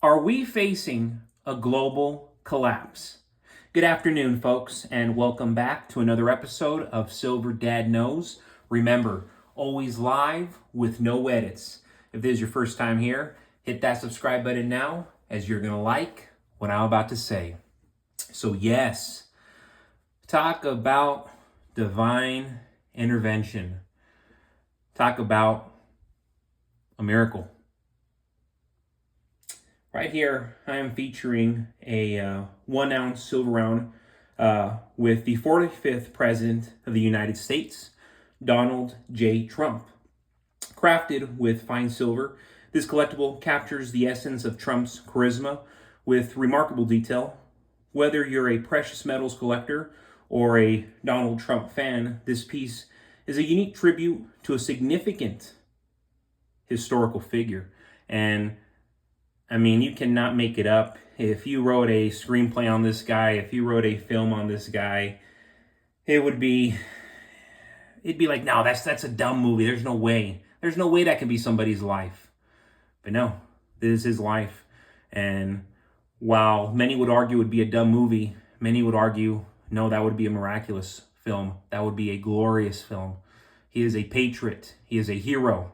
Are we facing a global collapse? Good afternoon, folks, and welcome back to another episode of Silver Dad Knows. Remember, always live with no edits. If this is your first time here, hit that subscribe button now, as you're going to like what I'm about to say. So yes, talk about divine intervention. Talk about a miracle. Right here, I am featuring a 1 ounce silver round with the 45th President of the United States, Donald J. Trump. Crafted with fine silver, this collectible captures the essence of Trump's charisma with remarkable detail. Whether you're a precious metals collector or a Donald Trump fan, this piece is a unique tribute to a significant historical figure. And I mean, you cannot make it up. If you wrote a screenplay on this guy, if you wrote a film on this guy, it'd be like, no, that's a dumb movie. There's no way. There's no way that can be somebody's life. But no, this is his life. And while many would argue it would be a dumb movie, many would argue, no, that would be a miraculous film. That would be a glorious film. He is a patriot. He is a hero.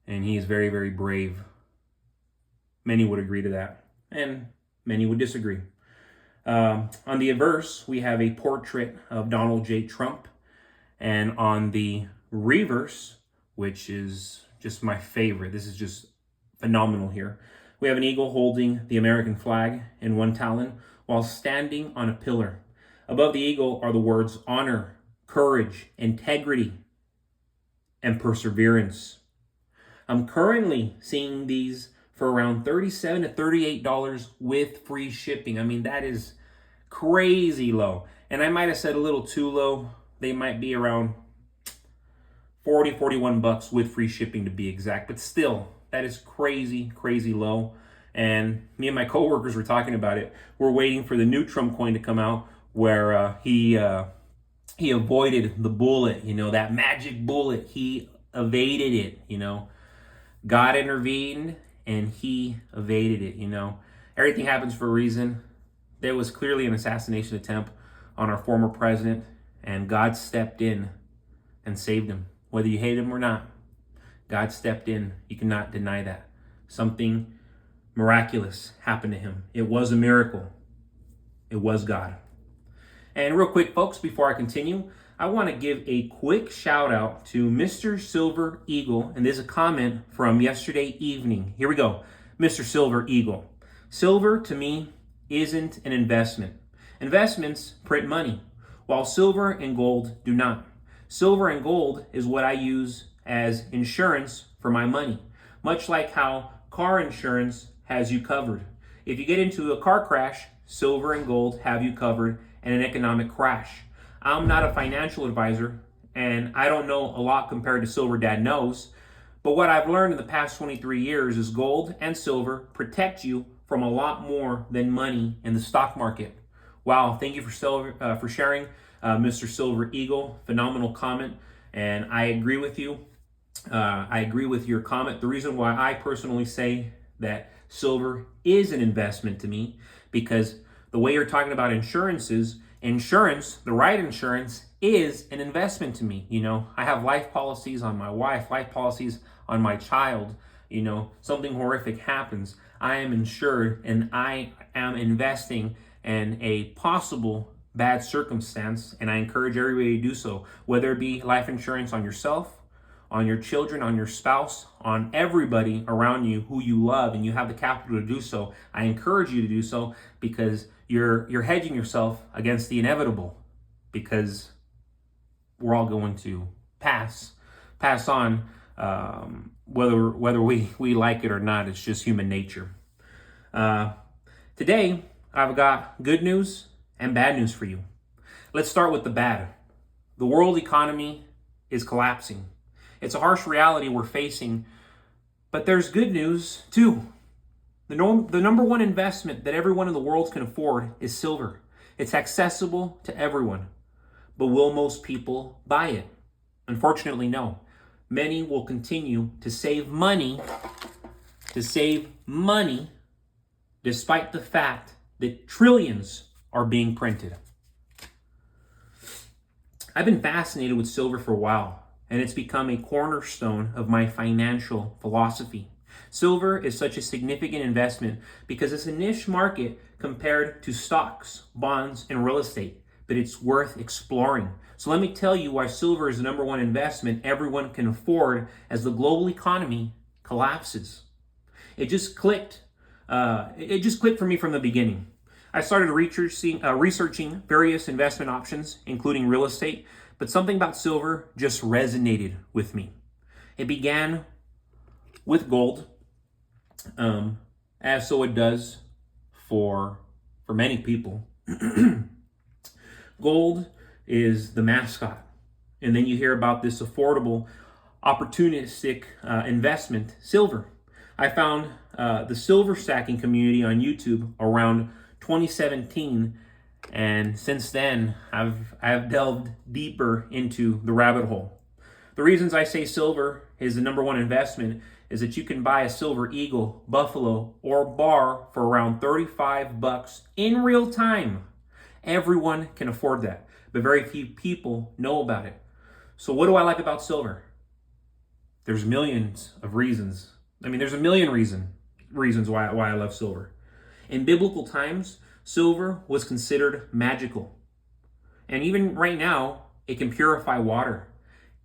And he is very, very brave. Many would agree to that, and many would disagree. On the obverse, we have a portrait of Donald J. Trump, and on the reverse, which is just my favorite, this is just phenomenal here, we have an eagle holding the American flag in one talon while standing on a pillar. Above the eagle are the words honor, courage, integrity, and perseverance. I'm currently seeing these for around $37 to $38 with free shipping. I mean, that is crazy low. And I might have said a little too low. They might be around 40, 41 bucks with free shipping to be exact. But still, that is crazy, crazy low. And me and my coworkers were talking about it. We're waiting for the new Trump coin to come out where he avoided the bullet, that magic bullet. He evaded it, God intervened and he evaded it, Everything happens for a reason. There was clearly an assassination attempt on our former president, and God stepped in and saved him. Whether you hate him or not, God stepped in. You cannot deny that. Something miraculous happened to him. It was a miracle. It was God. And real quick, folks, before I continue, I want to give a quick shout out to Mr. Silver Eagle, and there's a comment from yesterday evening. Here we go. Mr. Silver Eagle. Silver, to me, isn't an investment. Investments print money, while silver and gold do not. Silver and gold is what I use as insurance for my money, much like how car insurance has you covered. If you get into a car crash, silver and gold have you covered in an economic crash. I'm not a financial advisor, and I don't know a lot compared to Silver Dad Knows, but what I've learned in the past 23 years is gold and silver protect you from a lot more than money in the stock market. Wow, thank you for sharing, Mr. Silver Eagle. Phenomenal comment, and I agree with you. I agree with your comment. The reason why I personally say that silver is an investment to me, because the way you're talking about insurance, the right insurance is an investment to me. I have life policies on my wife, life policies on my child. Something horrific happens, I am insured and I am investing in a possible bad circumstance, and I encourage everybody to do so, whether it be life insurance on yourself, on your children, on your spouse, on everybody around you who you love, and you have the capital to do so. I encourage you to do so, because you're hedging yourself against the inevitable, because we're all going to pass on, whether we like it or not. It's just human nature. Today, I've got good news and bad news for you. Let's start with the bad. The world economy is collapsing. It's a harsh reality we're facing, but there's good news too. The number one investment that everyone in the world can afford is silver. It's accessible to everyone. But will most people buy it? Unfortunately, no. Many will continue to save money despite the fact that trillions are being printed. I've been fascinated with silver for a while, and it's become a cornerstone of my financial philosophy. Silver is such a significant investment because it's a niche market compared to stocks, bonds, and real estate, but it's worth exploring. So let me tell you why silver is the number one investment everyone can afford as the global economy collapses. It just clicked. It just clicked for me from the beginning. I started researching various investment options, including real estate, but something about silver just resonated with me. It began with gold, as so it does for many people. Gold is the mascot, and then you hear about this affordable, opportunistic investment, silver. I found the silver stacking community on YouTube around 2017, and since then I've delved deeper into the rabbit hole. The reasons I say silver is the number one investment is that you can buy a silver eagle, buffalo, or bar for around $35 in real time. Everyone can afford that, but very few people know about it. So what do I like about silver? There's millions of reasons. There's a million reasons why I love silver. In biblical times, silver was considered magical. And even right now, it can purify water,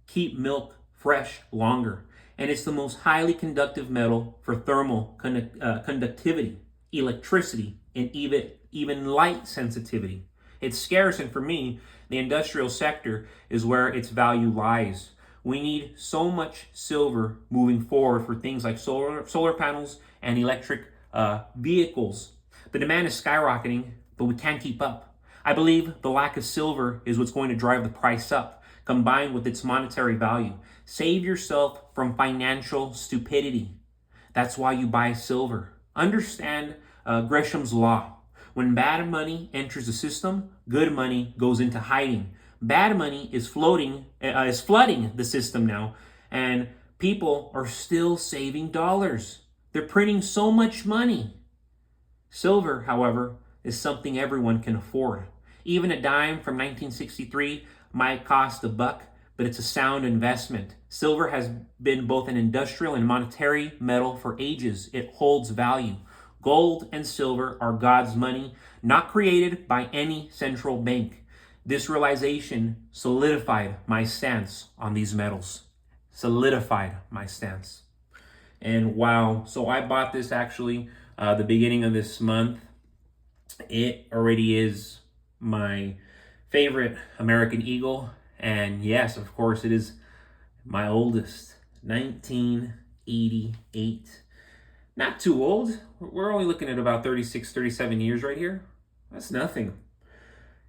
keep milk fresh longer, and it's the most highly conductive metal for thermal conductivity, electricity, and even light sensitivity. It's scarce, and for me, the industrial sector is where its value lies. We need so much silver moving forward for things like solar panels and electric vehicles. The demand is skyrocketing, but we can't keep up. I believe the lack of silver is what's going to drive the price up, combined with its monetary value. Save yourself from financial stupidity. That's why you buy silver. Understand Gresham's law. When bad money enters the system, good money goes into hiding. Bad money is flooding the system now, and people are still saving dollars. They're printing so much money. Silver, however, is something everyone can afford. Even a dime from 1963 might cost $1, but it's a sound investment. Silver has been both an industrial and monetary metal for ages. It holds value. Gold and silver are God's money, not created by any central bank. This realization solidified my stance on these metals. Solidified my stance. And wow, so I bought this actually the beginning of this month. It already is my favorite American Eagle. And yes, of course, it is my oldest, 1988. Not too old. We're only looking at about 36, 37 years right here. That's nothing.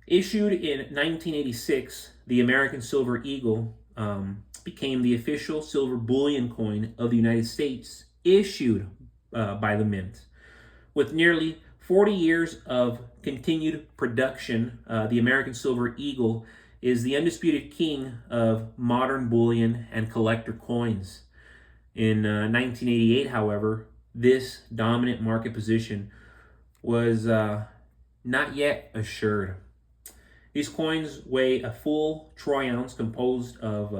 Issued in 1986, the American Silver Eagle became the official silver bullion coin of the United States, issued by the Mint. With nearly 40 years of continued production, the American Silver Eagle is the undisputed king of modern bullion and collector coins. In 1988, however, this dominant market position was not yet assured. These coins weigh a full troy ounce composed of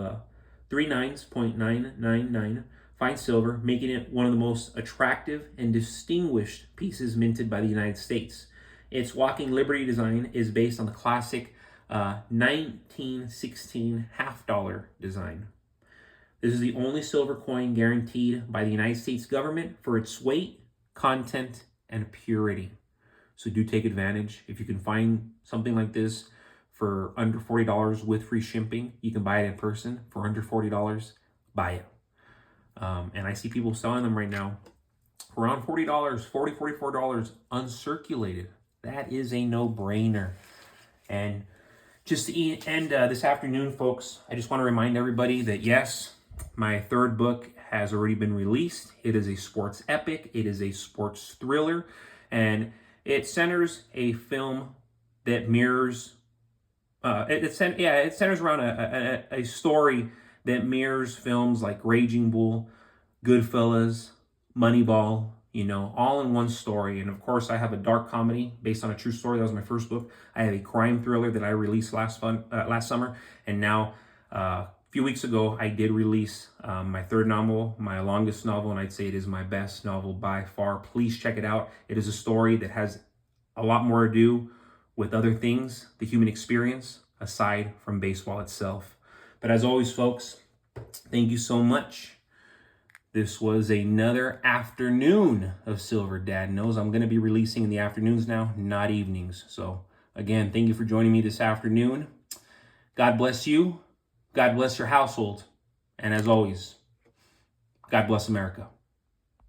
39.999 fine silver, making it one of the most attractive and distinguished pieces minted by the United States. Its walking Liberty design is based on the classic 1916 half-dollar design. This is the only silver coin guaranteed by the United States government for its weight, content, and purity. So do take advantage. If you can find something like this for under $40 with free shipping, you can buy it in person for under $40. Buy it. And I see people selling them right now for around $40, $40, $44 uncirculated. That is a no-brainer. And just to end this afternoon, folks, I just want to remind everybody that yes, my third book has already been released. It is a sports epic. It is a sports thriller. And it centers a film that mirrors, it centers around a story that mirrors films like Raging Bull, Goodfellas, Moneyball, all in one story. And of course, I have a dark comedy based on a true story. That was my first book. I have a crime thriller that I released last summer. And now, a few weeks ago, I did release my third novel, my longest novel, and I'd say it is my best novel by far. Please check it out. It is a story that has a lot more to do with other things, the human experience, aside from baseball itself. But as always, folks, thank you so much. This was another afternoon of Silver. Dad knows I'm going to be releasing in the afternoons now, not evenings. So again, thank you for joining me this afternoon. God bless you. God bless your household. And as always, God bless America.